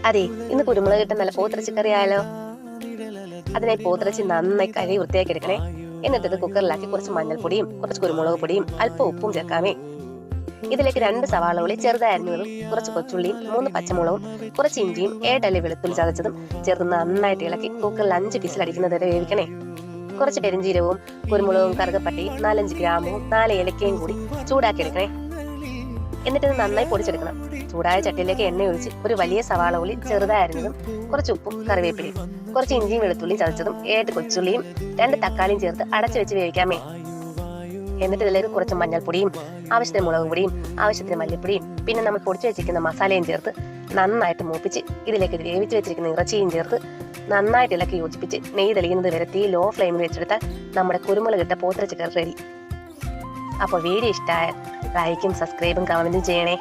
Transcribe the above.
അതെ, ഇന്ന് കുരുമുളക് ഇട്ട നല്ല പോത്തിറച്ചി കറി ആയാലോ. അതിനായി പോത്തിറച്ചി നന്നായി കഴുകി വൃത്തിയാക്കി എടുക്കണേ. എന്നിട്ട് ഇത് കുക്കറിലാക്കി കുറച്ച് മഞ്ഞൾപ്പൊടിയും കുറച്ച് കുരുമുളക് പൊടിയും അല്പം ഉപ്പും ചേർക്കാമേ. ഇതിലേക്ക് 2 സവാള ഉള്ളി ചെറുതായി അരിഞ്ഞതും കുറച്ച് കൊച്ചുള്ളിയും 3 പച്ചമുളകും കുറച്ച് ഇഞ്ചിയും 7 അല്ലി വെളുത്തുള്ളി ചതച്ചതും ചേർത്ത് നന്നായിട്ട് ഇളക്കി കുക്കറിൽ 5 വിസിൽ അടിക്കുന്നത് വരെ വേവിക്കണേ. കുറച്ച് പെരിഞ്ചീരകവും കുരുമുളകും കറുകപ്പട്ടയും 4-5 ഗ്രാമ്പും 4 ഏലക്കയും കൂടി ചൂടാക്കി എടുക്കണേ. എന്നിട്ട് ഇത് നന്നായി പൊടിച്ചെടുക്കണം. ചൂടായ ചട്ടിയിലേക്ക് എണ്ണ ഒഴിച്ച് ഒരു വലിയ സവാള ഉള്ളി ചെറുതായി അരിഞ്ഞതും കുറച്ച് ഉപ്പും കറിവേപ്പിലയും കുറച്ച് ഇഞ്ചിയും വെളുത്തുള്ളിയും ചതച്ചതും 7 കൊച്ചുള്ളിയും 2 തക്കാളിയും ചേർത്ത് അടച്ചു വെച്ച് വേവിക്കാമേ. എന്നിട്ട് ഇതിലേക്ക് കുറച്ച് മഞ്ഞൾപ്പൊടിയും ആവശ്യത്തിന് മുളക് പൊടിയും ആവശ്യത്തിന് മല്ലിപ്പൊടിയും പിന്നെ നമ്മൾ പൊടിച്ചു വെച്ചിരിക്കുന്ന മസാലയും ചേർത്ത് നന്നായിട്ട് മൂപ്പിച്ച് ഇതിലേക്ക് വേവിച്ച് വെച്ചിരിക്കുന്ന ഇറച്ചിയും ചേർത്ത് നന്നായിട്ട് ഇളക്കി യോജിപ്പിച്ച് നെയ്യ് തെളിയുന്നത് വരെ തീ ലോ ഫ്ലെയിമിൽ വെച്ചെടുത്താൽ നമ്മുടെ കുരുമുളക് ഇട്ട പോത്തിറച്ചി കറി റെഡി. അപ്പോൾ വീഡിയോ ഇഷ്ടമായാൽ ലൈക്കും സബ്സ്ക്രൈബും കമന്റും ചെയ്യണേ.